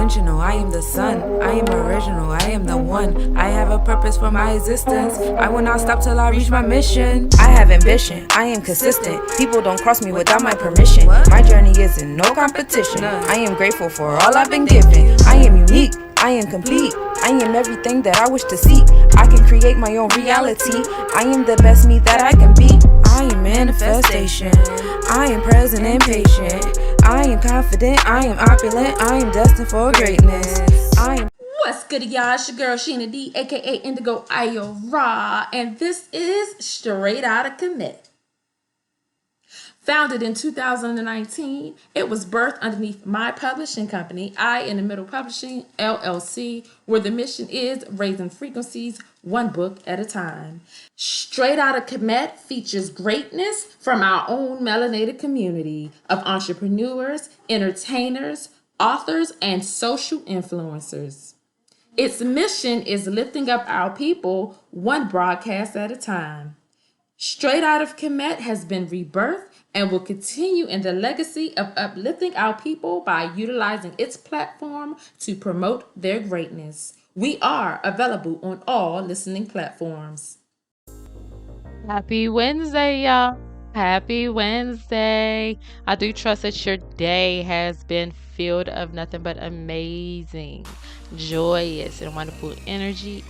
intentional. I am the sun. I am original. I am the one. I have a purpose for my existence. I will not stop till I reach my mission. I have ambition. I am consistent. People don't cross me without my permission. My journey is in no competition. I am grateful for all I've been given. I am unique. I am complete. I am everything that I wish to see. I can create my own reality. I am the best me that I can be. I am manifestation. I am present and patient. I am confident. I am opulent. I am destined for greatness. I am. What's good, y'all? It's your girl Sheena D, aka Indigo Ayora, and this is Str8 Outta Kemet. Founded in 2019, it was birthed underneath my publishing company, I in the Middle Publishing LLC, where the mission is raising frequencies one book at a time. Str8 Outta Kemet features greatness from our own melanated community of entrepreneurs, entertainers, authors, and social influencers. Its mission is lifting up our people one broadcast at a time. Str8 Outta Kemet has been rebirthed and will continue in the legacy of uplifting our people by utilizing its platform to promote their greatness. We are available on all listening platforms. Happy Wednesday, y'all. Happy Wednesday. I do trust that your day has been filled of nothing but amazing, joyous, and wonderful energy.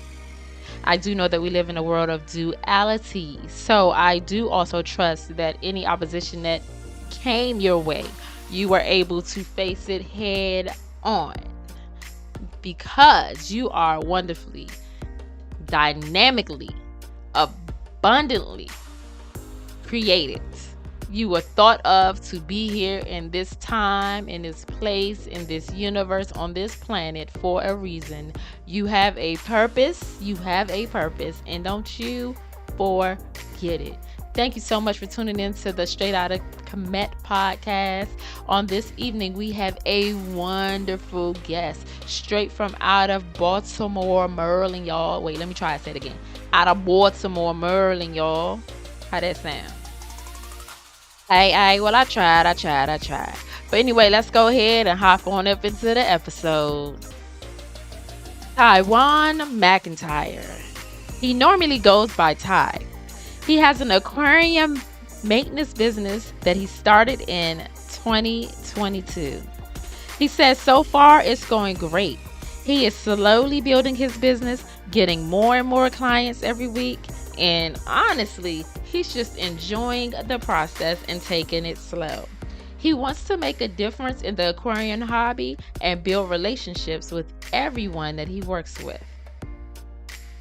I do know that we live in a world of duality. So I do also trust that any opposition that came your way, you were able to face it head on because you are wonderfully, dynamically, abundantly created. You were thought of to be here in this time, in this place, in this universe, on this planet for a reason. You have a purpose. You have a purpose. And don't you forget it. Thank you so much for tuning in to the Str8 Outta Kemet podcast. On this evening, we have a wonderful guest straight from out of Baltimore, Maryland, y'all. Wait, let me try to say it again. Out of Baltimore, Maryland, y'all. How that sound? Well, I tried. But anyway, let's go ahead and hop on up into the episode. Taiwan McIntyre. He normally goes by Ty. He has an aquarium maintenance business that he started in 2022. He says so far it's going great. He is slowly building his business, getting more and more clients every week, and honestly, he's just enjoying the process and taking it slow. He wants to make a difference in the aquarium hobby and build relationships with everyone that he works with.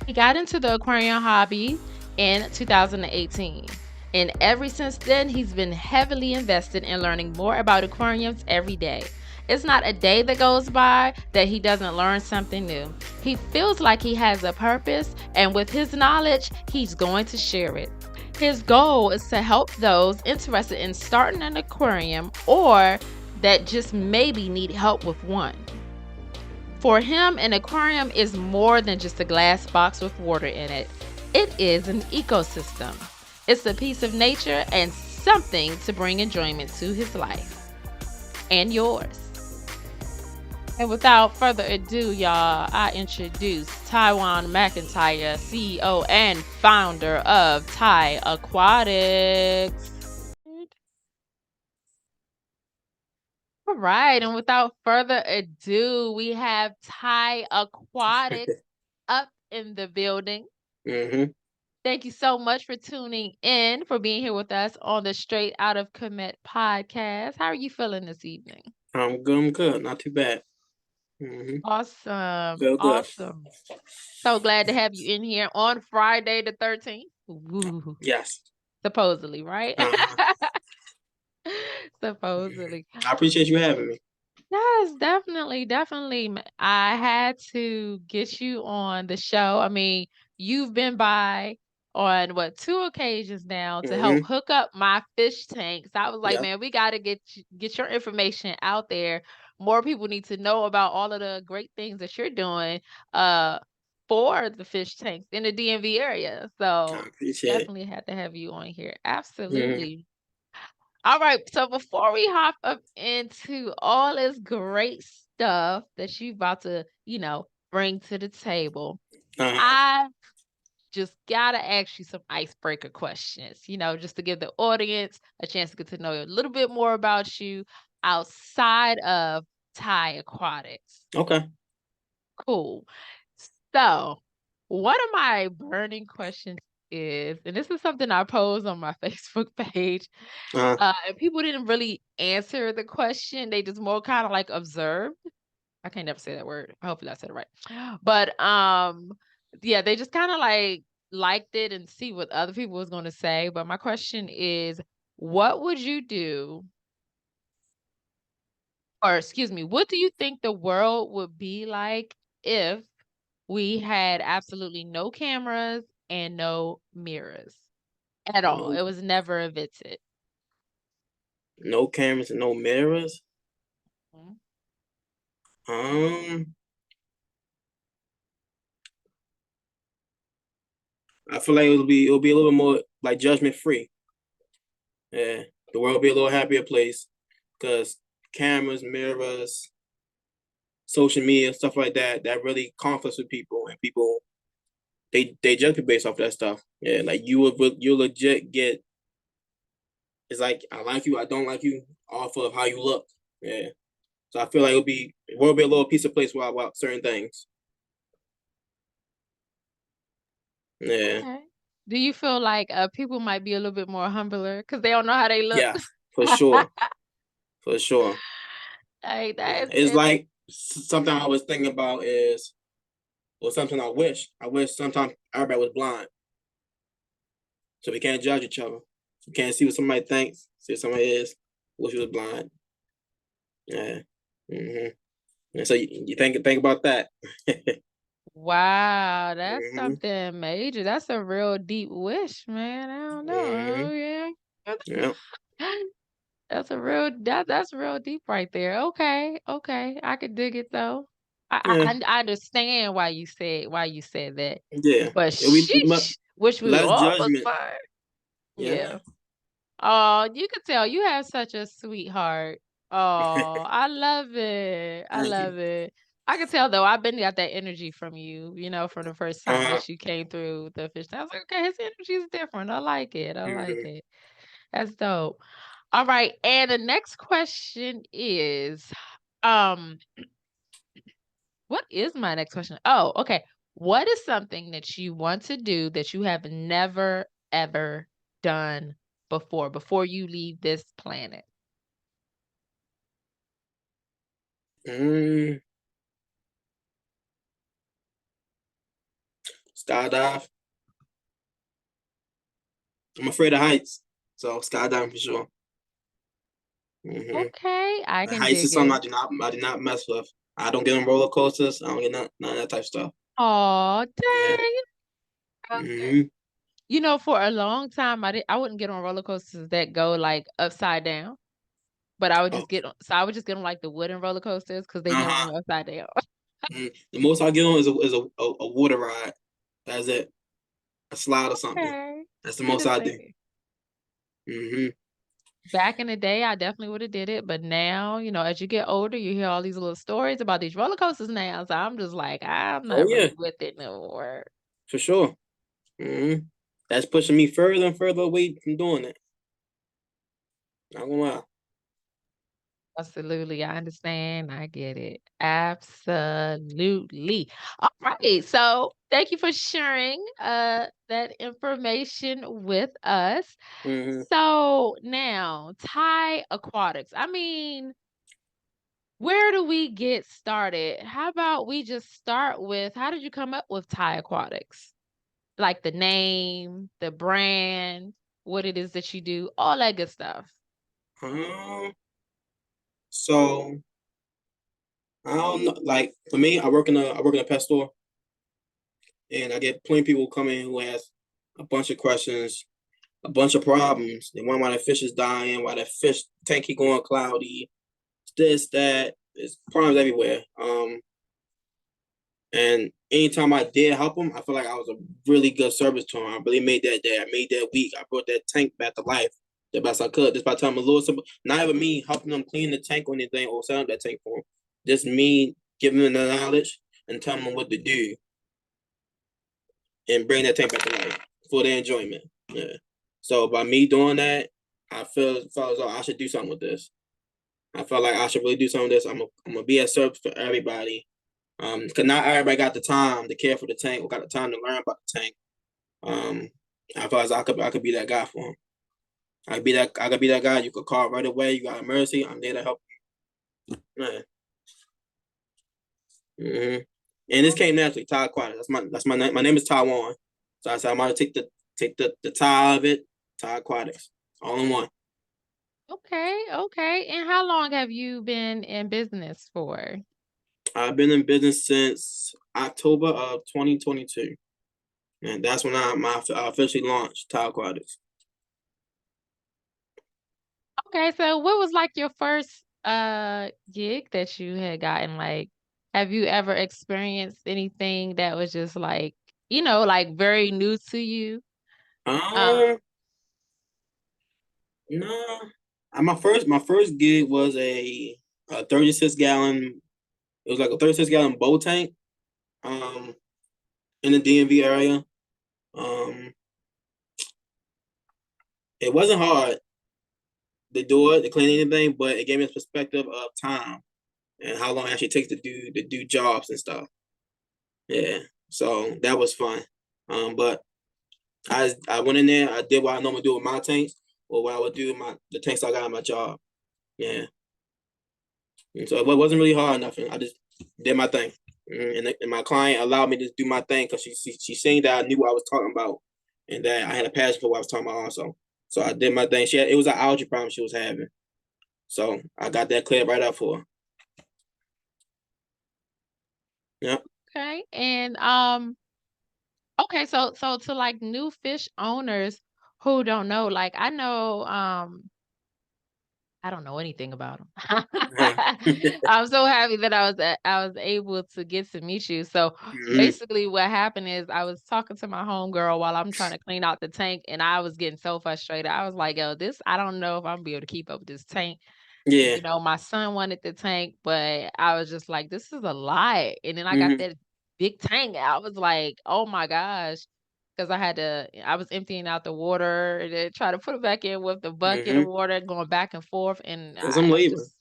He got into the aquarium hobby in 2018, and ever since then, he's been heavily invested in learning more about aquariums every day. It's not a day that goes by that he doesn't learn something new. He feels like he has a purpose, and with his knowledge, he's going to share it. His goal is to help those interested in starting an aquarium or that just maybe need help with one. For him, an aquarium is more than just a glass box with water in it. It is an ecosystem. It's a piece of nature and something to bring enjoyment to his life and yours. And without further ado, y'all, I introduce Taiwan McIntyre, CEO and founder of Thai Aquatics. All right, and without further ado, we have Thai Aquatics up in the building. Thank you so much for tuning in, for being here with us on the Str8 Outta Kemet podcast. How are you feeling this evening? I'm good. Not too bad. Awesome. Good. Awesome. So glad to have you in here on Friday the 13th. Ooh. Yes. Supposedly, right? Supposedly. I appreciate you having me. Yes, definitely. I had to get you on the show. I mean, you've been by on 2 occasions now to help hook up my fish tanks. I was like, man, we got to get your information out there. More people need to know about all of the great things that you're doing for the fish tanks in the DMV area. So definitely had to have you on here. Absolutely. All right, so before we hop up into all this great stuff that you about to, bring to the table, Uh-huh. I just gotta ask you some icebreaker questions, just to give the audience a chance to get to know a little bit more about you outside of Thai Aquatics. Okay. Cool. So, one of my burning questions is, and this is something I posed on my Facebook page, and people didn't really answer the question. They just more kind of like observed. I can't never say that word. Hopefully I said it right. But yeah, they just kind of like liked it and see what other people was going to say. But my question is, what would you do? Or excuse me, what do you think the world would be like if we had absolutely no cameras and no mirrors at all? It was never invented. No cameras and no mirrors. Mhm. I feel like it'll be a little bit more like judgment free. Yeah, the world will be a little happier place because cameras, mirrors, social media, stuff like that really conflicts with people, and people they judge people based off that stuff. Yeah, like you legit get. It's like I like you, I don't like you, off of how you look. Yeah, so I feel like the world will be a little piece of place about certain things. Yeah. Okay. Do you feel like people might be a little bit more humbler because they don't know how they look? Yes, for sure, for sure. Like Yeah. that It's like something I was thinking about is, or something I wish sometimes everybody was blind, so we can't judge each other. We can't see what somebody thinks, see what somebody is. Wish he was blind. Yeah. And so you think about that. Wow, that's something major. That's a real deep wish, man. I don't know. Oh yeah. Yeah. That's real deep right there. Okay, okay. I could dig it though. Yeah. I understand why you said that. Yeah. But We sheesh, wish we less all was judgment. fine. Yeah. Yeah. Oh, you could tell you have such a sweetheart. Oh, I love it. I Thank love you. it. I can tell though, I've been got that energy from you, from the first time Uh-huh. that you came through the fish. I was like, okay, his energy is different. I like it. I like it. That's dope. All right. And the next question is, um, what is my next question? Oh, okay. What is something that you want to do that you have never, ever done before you leave this planet? Skydive. I'm afraid of heights, so skydiving for sure. Okay, I can Heights is dig something it. I do not mess with. I don't get on roller coasters. I don't get none of that type of stuff. Oh, Yeah. dang. Okay. For a long time, I wouldn't get on roller coasters that go like upside down, but I would Oh. just I would just get on like the wooden roller coasters because they never went upside down. The most I get on is a water ride. That's it. A slide or something. Okay. That's the I most can I dig do. it. Back in the day, I definitely would have did it, but now, as you get older, you hear all these little stories about these roller coasters now, so I'm just like, I'm Oh not yeah, really with it no more. for sure. That's pushing me further and further away from doing it. Not gonna lie. Absolutely, I understand. I get it. Absolutely. All right. So thank you for sharing that information with us. So now, Thai Aquatics. I mean, where do we get started? How about we just start with how did you come up with Thai Aquatics? Like the name, the brand, what it is that you do, all that good stuff. So I don't know. Like for me, I work in a pet store, and I get plenty of people coming who ask a bunch of questions, a bunch of problems. They want why the fish is dying, why the fish tank keep going cloudy, this, that. There's problems everywhere. And anytime I did help them, I feel like I was a really good service to them. I really made that day. I made that week. I brought that tank back to life the best I could. Just by telling them a little simple, not even me helping them clean the tank or anything or setting up that tank for them. just me giving them the knowledge and telling them what to do and bring that tank back to life for their enjoyment. Yeah. So by me doing that, I felt as though I should do something with this. I felt like I should really do something with this. I'm gonna be a service for everybody. Cause not everybody got the time to care for the tank or got the time to learn about the tank. I felt like I could be that guy for him. I could be that guy you could call right away. You got a mercy, I'm there to help you. Yeah. Mm-hmm. And this came naturally, Ty Aquatics. That's my name. My name is Taiwan. So I said I'm gonna take the Ty of it, Ty Aquatics. All in one. Okay, okay. And how long have you been in business for? I've been in business since October of 2022. And that's when I officially launched Ty Aquatics. Okay, so what was like your first gig that you had gotten? Like, have you ever experienced anything that was just like, like very new to you? Um, No. My first gig was a 36-gallon. It was like a 36-gallon boat tank. In the DMV area. It wasn't hard to do it, to clean anything, but it gave me a perspective of time and how long it actually takes to do jobs and stuff. Yeah. So that was fun. But I went in there, I did what I normally do with my tanks, or what I would do with the tanks I got in my job. Yeah. And so it wasn't really hard, nothing. I just did my thing. And my client allowed me to do my thing because she seen that I knew what I was talking about and that I had a passion for what I was talking about also. So I did my thing. It was an algae problem she was having. So I got that cleared right up for her. Yeah. okay. And okay, so to like new fish owners who don't know, like I know I don't know anything about them. I'm so happy that I was able to get to meet you. So Mm-hmm. basically, what happened is I was talking to my homegirl while I'm trying to clean out the tank, and I was getting so frustrated. I was like, "Yo, this I don't know if I'm gonna be able to keep up with this tank." Yeah. My son wanted the tank, but I was just like, "This is a lot." And then I got Mm-hmm. that big tank. I was like, "Oh my gosh." Because I was emptying out the water and then try to put it back in with the bucket of Mm-hmm. water going back and forth. And Cause I'm I was leaving. just,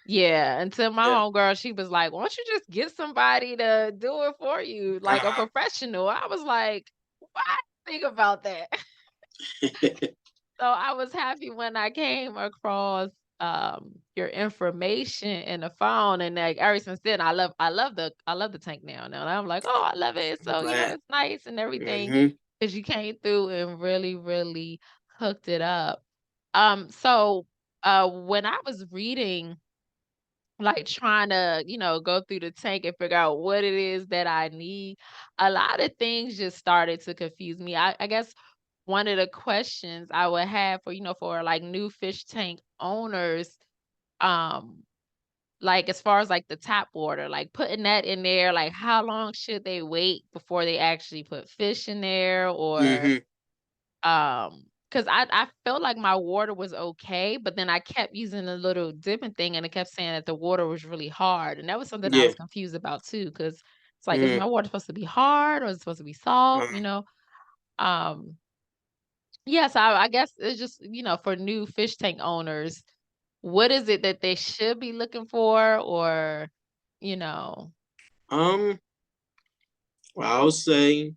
yeah, until my Yeah. homegirl, she was like, why don't you just get somebody to do it for you, like a Uh-huh. professional? I was like, what? Think about that. So I was happy when I came across your information in the phone, and like ever since then I love the tank now. And I'm like, oh, I love it. I'm So, glad. it's nice and everything Mm-hmm. because you came through and really, really hooked it up. So when I was reading, like trying to, go through the tank and figure out what it is that I need, a lot of things just started to confuse me. I guess one of the questions I would have for, for like new fish tank owners, um, like as far as like the tap water, like putting that in there, like how long should they wait before they actually put fish in there? Or Mm-hmm. 'cause I felt like my water was okay, but then I kept using the little dipping thing, and it kept saying that the water was really hard, and that was something I Yeah. was confused about too. Cause it's like, is Mm-hmm. my water supposed to be hard or is it supposed to be soft, Uh, Um, yeah, so I guess it's just, for new fish tank owners, what is it that they should be looking for? Or, you know um, what I would say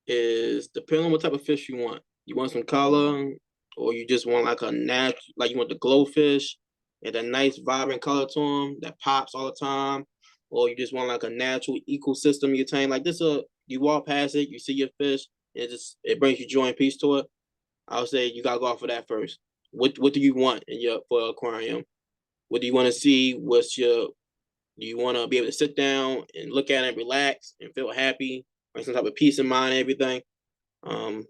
is depending on what type of fish you want. You want some color, or you just want like a natural, like you want the glowfish and a nice vibrant color to them that pops all the time, or you just want like a natural ecosystem you tank. Like this, you walk past it, you see your fish, and it brings you joy and peace to it. I would say you gotta go off for that first. What do you want in your for aquarium? What do you want to see? Do you want to be able to sit down and look at it and relax and feel happy, or some type of peace of mind and everything?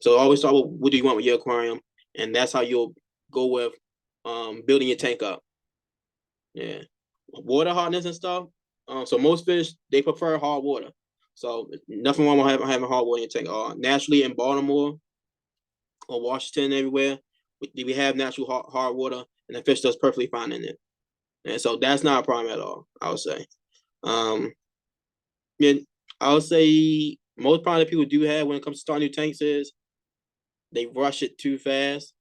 So always start with what do you want with your aquarium, and that's how you'll go with building your tank up. Yeah, water hardness and stuff. So most fish they prefer hard water. So nothing wrong with having hard water in your tank. Naturally in Baltimore or Washington everywhere, we have natural hard water, and the fish does perfectly fine in it. And so that's not a problem at all, I would say. Yeah, I would say most problem that people do have when it comes to starting new tanks is they rush it too fast.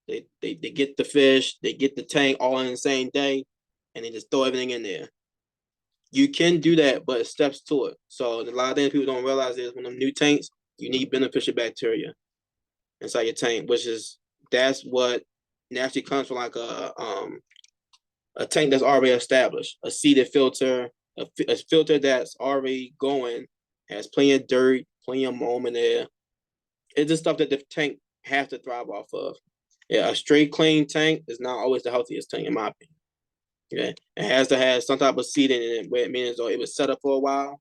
They get the fish, they get the tank all in the same day, and they just throw everything in there. You can do that, but it steps to it. So a lot of things people don't realize is when them new tanks, you need beneficial bacteria inside your tank, that's what naturally comes from like a tank that's already established, a seeded filter, a filter that's already going, has plenty of dirt, plenty of mold in there. It's just stuff that the tank has to thrive off of. Yeah, a straight clean tank is not always the healthiest tank in my opinion. Yeah, it has to have some type of seeding in it, where it means it was set up for a while.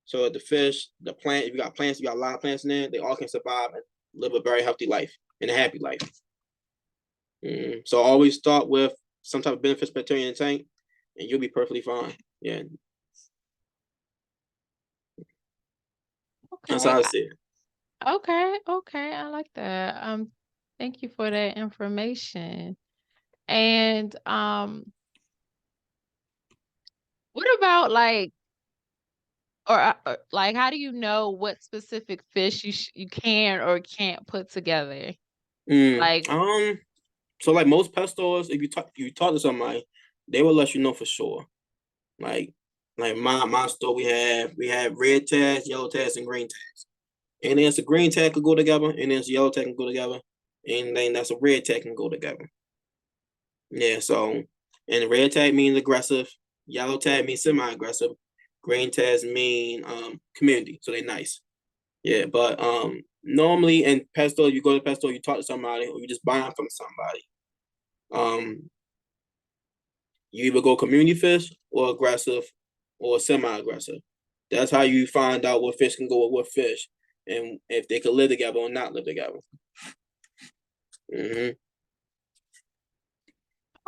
So the fish, the plant, if you got plants, you got a lot of plants in there, they all can survive and live a very healthy life and a happy life. So always start with some type of beneficial bacteria in the tank, and you'll be perfectly fine. Yeah. That's how I Okay. see it. Okay, I like that. Thank you for that information. And what about like, like, how do you know what specific fish you can or can't put together? Like, So like most pet stores, if you talk to somebody, they will let you know for sure. Like my store, we have red tags, yellow tags, and green tags. And then it's a green tag could go together, and then it's a yellow tag can go together, and then that's a red tag can go together. Yeah, so and red tag means aggressive, yellow tag means semi-aggressive, green tags mean community, so they're nice. Yeah, but normally in pet store, you go to the pet store, you talk to somebody, or you just buy them from somebody. You either go community fish or aggressive or semi-aggressive. That's how you find out what fish can go with what fish and if they can live together or not live together.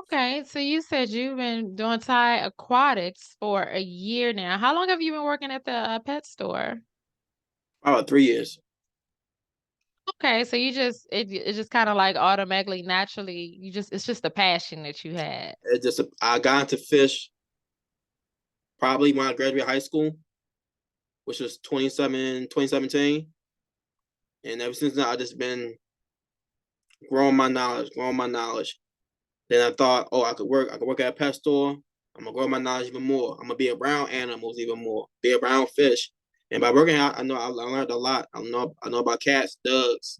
okay, so you said you've been doing Thai Aquatics for a year now. How long have you been working at the pet store? About 3 years. Okay, so it just kind of like automatically, naturally, it's just a passion that you had. I got into fish probably when I graduated high school, which was 2017. And ever since then, I just been growing my knowledge. Then I thought, oh, I could work at a pet store. I'm gonna grow my knowledge even more. I'm gonna be around animals even more, be around fish. And by working out, I learned a lot. I know about cats, dogs,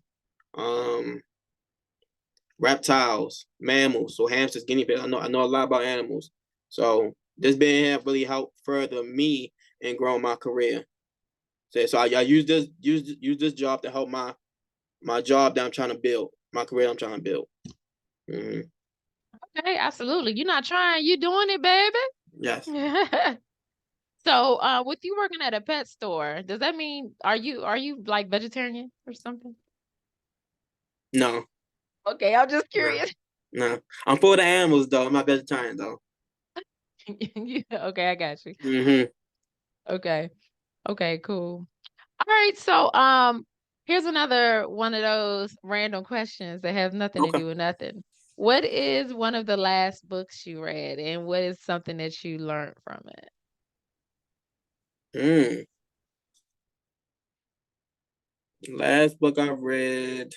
reptiles, mammals, so hamsters, guinea pigs. I know a lot about animals. So this being here really helped further me in growing my career. So I use this job to help my job that I'm trying to build, my career I'm trying to build. Okay, absolutely. You're not trying, you doing it, baby. Yes. So, with you working at a pet store, does that mean are you like vegetarian or something? No. Okay, I'm just No. curious. No. I'm for the animals though. I'm not vegetarian though. Yeah, okay, I got you. Mm-hmm. Okay. Okay, cool. All right, so here's another one of those random questions that has nothing to Okay. do with nothing. What is one of the last books you read, and what is something that you learned from it? Last book I read.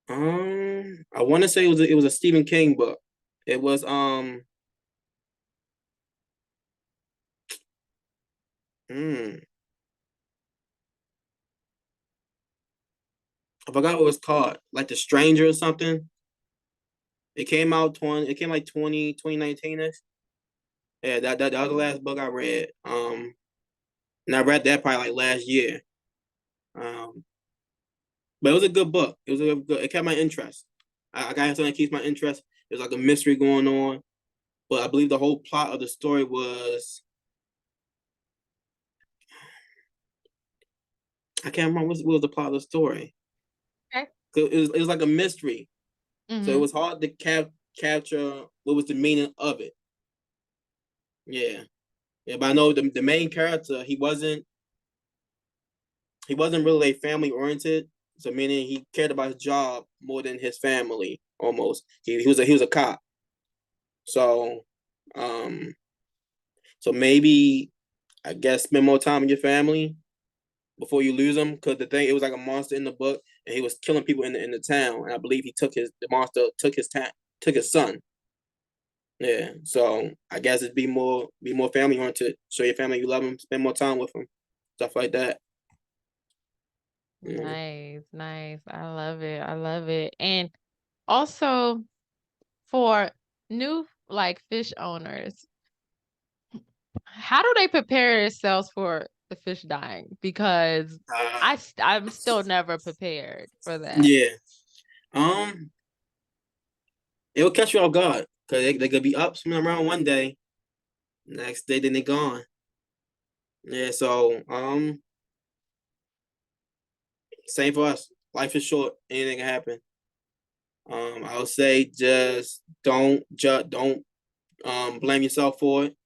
I want to say it was a Stephen King book. It was I forgot what it was called, like The Stranger or something. It came out 2019ish. Yeah, that was the last book I read. And I read that probably like last year. Um, but it was a good book. It kept my interest. I got something that keeps my interest. There's like a mystery going on, but I believe the whole plot of the story was I can't remember what was the plot of the story. Okay. It was like a mystery, so it Mm-hmm. was hard to capture what was the meaning of it. Yeah, yeah, but I know the main character he wasn't really family oriented. So meaning he cared about his job more than his family. Almost, he was a cop. So, so maybe I guess spend more time with your family before you lose them. Because the thing, it was like a monster in the book, and he was killing people in the town. And I believe the monster took his son. Yeah, so I guess it's be more family oriented. Show your family you love them, spend more time with them, stuff like that. Yeah. Nice, nice. I love it. I love it. And also for new like fish owners, how do they prepare themselves for the fish dying? Because I'm still never prepared for that. Yeah. It will catch you off guard because they could be up swimming around one day, next day then they gone. Yeah. So same for us. Life is short. Anything can happen. I would say just don't blame yourself for it.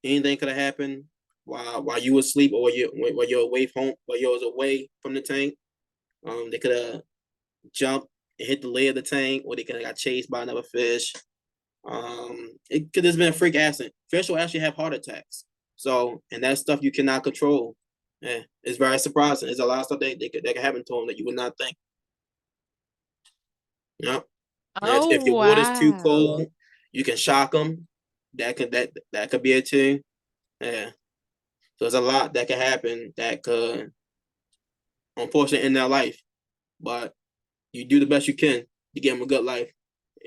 Anything could have happened while you were asleep or while you're away from the tank. They could have jumped and hit the lid of the tank, or they could have got chased by another fish. It could have been a freak accident. Fish will actually have heart attacks. So, and that's stuff you cannot control. Yeah, it's very surprising. There's a lot of stuff that could happen to them that you would not think. Yeah. If Oh, your water's too wow. cold, you can shock them. That could be it too. Yeah. So there's a lot that could happen that could, unfortunately, end their life. But you do the best you can to give them a good life,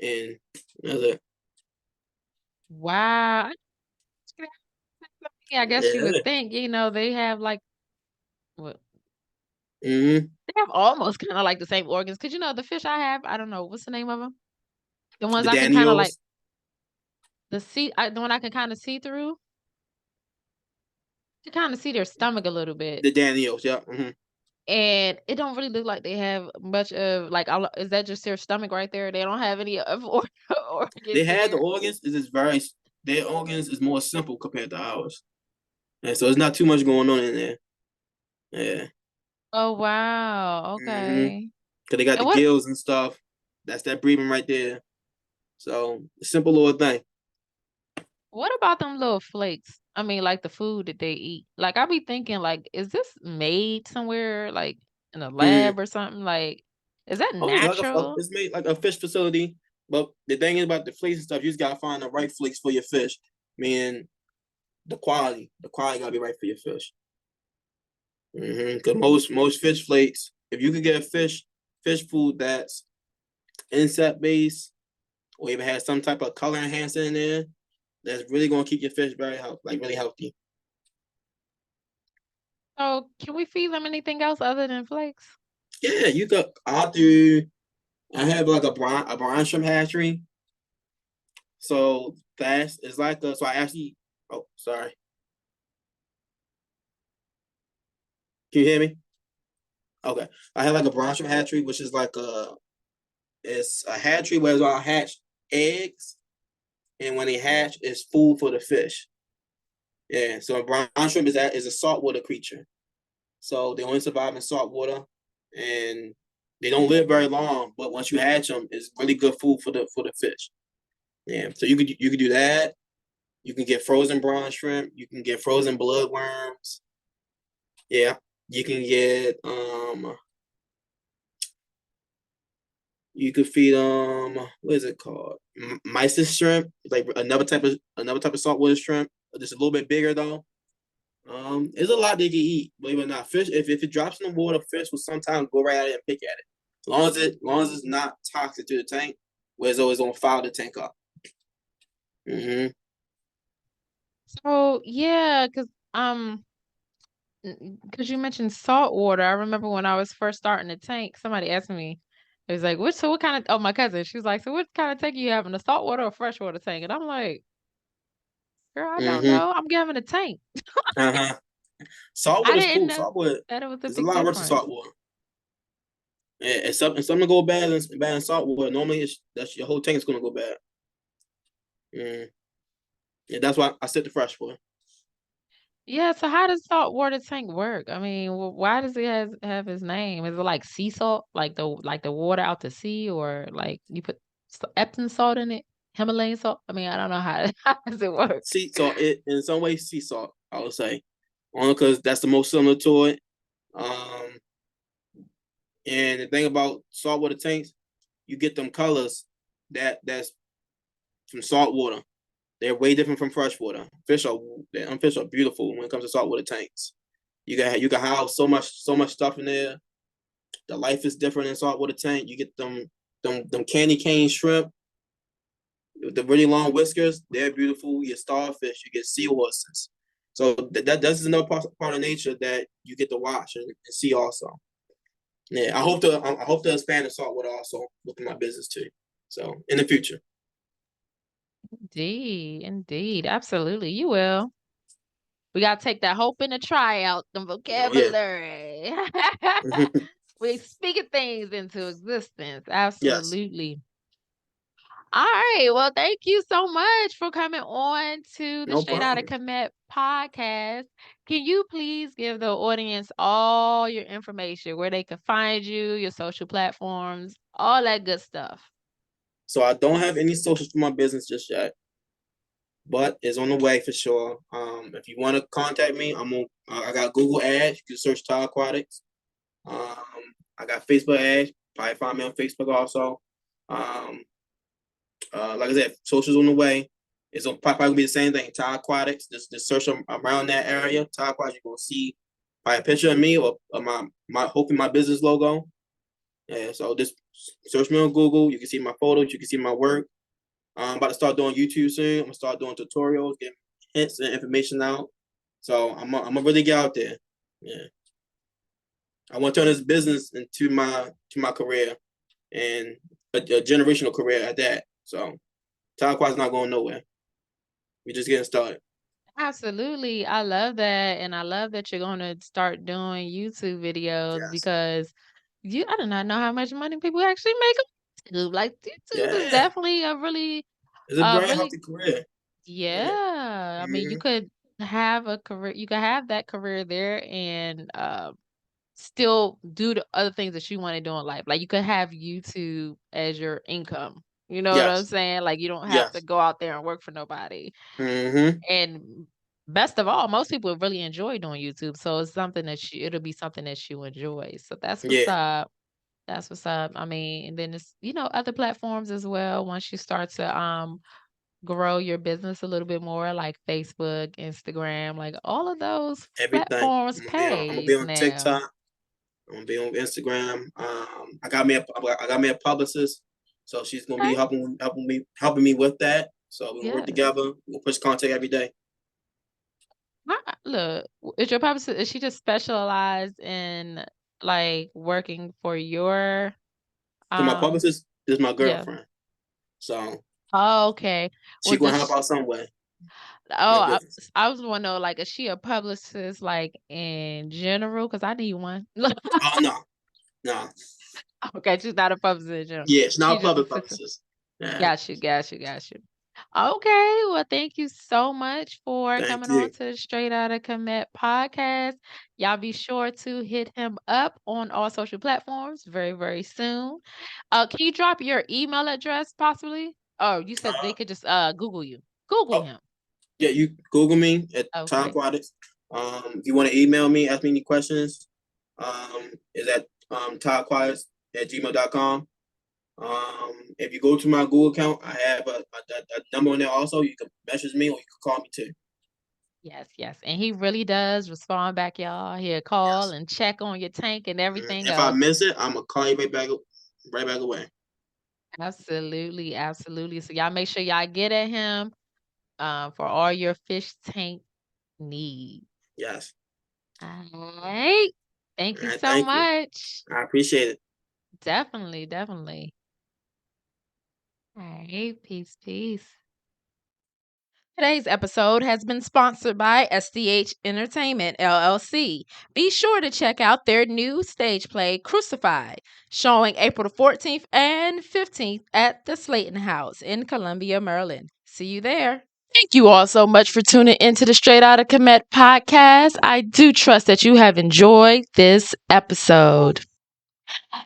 and that's it. Wow. I guess you Yeah. would think, they have like what Mm-hmm. they have almost kind of like the same organs. Cause the fish I have, I don't know what's the name of them. The ones The I can kind of like Daniels, the one I can kind of see through. You kind of see their stomach a little bit. the Daniels, yeah. Mm-hmm. And it don't really look like they have much of like is that just their stomach right there? They don't have any of They organs had the there. organs. Their organs is more simple compared to ours, and so it's not too much going on in there. Yeah. Oh wow. Mm-hmm. Okay. Cause they got And the gills and stuff. That's that breathing right there. So simple little thing. what about them little flakes? I mean, like the food that they eat. Like I be thinking, like, is this made somewhere, like in a Mm-hmm. lab or something? Like, is that Oh yeah, natural? it's made like a fish facility. But the thing is about the flakes and stuff, you just gotta find the right flakes for your fish. Meaning the quality gotta be right for your fish. Mm-hmm. Cause most fish flakes, if you could get a fish food that's insect based or even has some type of color enhancer in there, that's really gonna keep your fish very healthy, like really healthy. So, can we feed them anything else other than flakes? Yeah, you could. I have like a brine shrimp hatchery. So that's it's like a, so I actually. Oh, sorry. Can you hear me? Okay, I have like a brine shrimp hatchery, which is like it's a hatchery where I'll hatch eggs, and when they hatch, it's food for the fish. Yeah, so a brine shrimp is a saltwater creature. So they only survive in salt water, and they don't live very long. But once you hatch them, it's really good food for the fish. Yeah, so you could do that. You can get frozen brine shrimp. You can get frozen bloodworms. Yeah, you can get You could feed what is it called? Mysis shrimp. It's like another type of saltwater shrimp. Just a little bit bigger though. There's a lot they can eat. Believe it or not, fish. If it drops in the water, fish will sometimes go right at it and pick at it. As long as it's not toxic to the tank, where it's always gonna foul the tank up. Mm-hmm. So, yeah, because you mentioned salt water. I remember when I was first starting the tank, somebody asked me, it was like, what kind of, oh, my cousin, she was like, so what kind of tank you having, a saltwater or freshwater tank? And I'm like, girl, I don't Mm-hmm. know. I'm having a tank. Uh-huh. I Saltwater is didn't cool. know Saltwater that it was a there's a big lot worse than difference. saltwater. And if something go bad in saltwater, normally that's your whole tank is gonna go bad. Mm. Yeah, that's why I set the fresh water. Yeah, so how does saltwater tank work? I mean, why does it have his name? Is it like sea salt, like the water out to sea, or like you put Epsom salt in it, Himalayan salt? I mean, I don't know how how does it work? Sea salt, it in some ways sea salt, I would say, only because that's the most similar to it. Um, and the thing about saltwater tanks, you get them colors that's from saltwater. They're way different from freshwater. Fish are beautiful when it comes to saltwater tanks. You can have so much stuff in there. The life is different in saltwater tank. You get them candy cane shrimp with the really long whiskers. They're beautiful. You get starfish. You get seahorses. So that's another part of nature that you get to watch and see also. Yeah, I hope to expand the saltwater also with my business too. So in the future, Indeed, indeed, absolutely, you will. We gotta take that hope in the try out, the oh yeah, vocabulary. We speaking things into existence. yes, Absolutely. All right. Well, thank you so much for coming on to the no Straight Outta problem. Kemet podcast. Can you please give the audience all your information, where they can find you, your social platforms, all that good stuff? So I don't have any socials for my business just yet, but it's on the way for sure. If you want to contact me, I'm on. I got Google ads. You can search Thai Aquatics. I got Facebook ads. Probably find me on Facebook also. Um, like I said, socials on the way. It's probably gonna be the same thing. Thai Aquatics. Just search around that area. Thai Aquatics. You're gonna see probably a picture of me or my hopefully my business logo. Yeah. So just search me on Google. You can see my photos. You can see my work. I'm about to start doing YouTube soon. I'm gonna start doing tutorials, getting hints and information out. So I'm gonna really get out there. Yeah. I want to turn this business into my career and a generational career at that. So Talquat's not going nowhere. We're just getting started. Absolutely. I love that. And I love that you're going to start doing YouTube videos Yes. because I do not know how much money people actually make on YouTube. Like YouTube is Yeah. definitely a It's a very really, healthy career. Yeah. yeah. I mean, you Hmm. could have a career, you could have that career there and still do the other things that you want to do in life. Like you could have YouTube as your income. You know what I'm Yes. saying? Like you don't have to Yes. go out there and work for nobody. Hmm. And best of all, most people really enjoy doing YouTube, so it's something that it'll be something that you enjoy. So that's what's Yeah. up. That's what's up. I mean, and then it's, other platforms as well. Once you start to grow your business a little bit more, like Facebook, Instagram, like all of those Everything. platforms I'm gonna be pays on now. TikTok. I'm gonna be on Instagram. I got me a publicist, so she's gonna be Okay. helping me with that. So we're gonna work Yes. together. We'll push content every day. Look, is your publicist, is she just specialized in like working for your So my um publicist is my yeah. girlfriend. So Oh, okay. she Well, gonna help out some way in oh, the business. I was want to know, like, is she a publicist, like, in general? Because I need one. Oh no, no, Okay, she's not a publicist in general. yeah, she's She not a just public assistant. publicist. Yeah, Got you, got you, got you. Okay, well, thank you so much for thank coming on you. to the Straight Outta Commit podcast. Y'all be sure to hit him up on all social platforms very, very soon. Can you drop your email address possibly? Oh, you said they Uh, could just Google you. Google oh him. yeah, you Google me at Tom Okay. Aquatics. If you want to email me, ask me any questions. Is at todaquatics@gmail.com. If you go to my Google account, I have a number on there also. You can message me or you can call me too. Yes, yes, and he really does respond back, y'all. He'll call Yes. and check on your tank and everything If I else. miss it, I'm gonna call you right back away. Absolutely, absolutely. So y'all make sure y'all get at him for all your fish tank needs. Yes. All right. Thank All you right. so Thank you. much. I appreciate it. Definitely, definitely. All right. Peace, peace. Today's episode has been sponsored by SDH Entertainment LLC. Be sure to check out their new stage play, Crucified, showing April the 14th and 15th at the Slayton House in Columbia, Maryland. See you there. Thank you all so much for tuning into the Straight Outta Kemet podcast. I do trust that you have enjoyed this episode.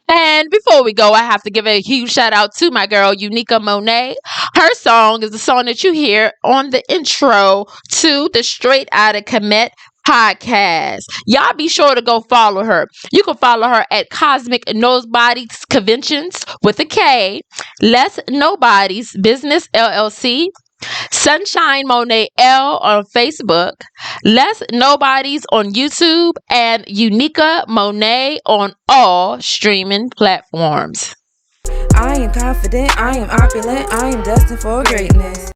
And before we go, I have to give a huge shout out to my girl, Uniqea Monie. Her song is the song that you hear on the intro to the Str8 Outta Kemet podcast. Y'all be sure to go follow her. You can follow her at Cosmic Nobodies Conventions with a K, Less Nobodies Business LLC, Sunshine Monet L on Facebook, Less Nobodies on YouTube, and Uniqea Monie on all streaming platforms. I am confident, I am opulent, I am destined for greatness.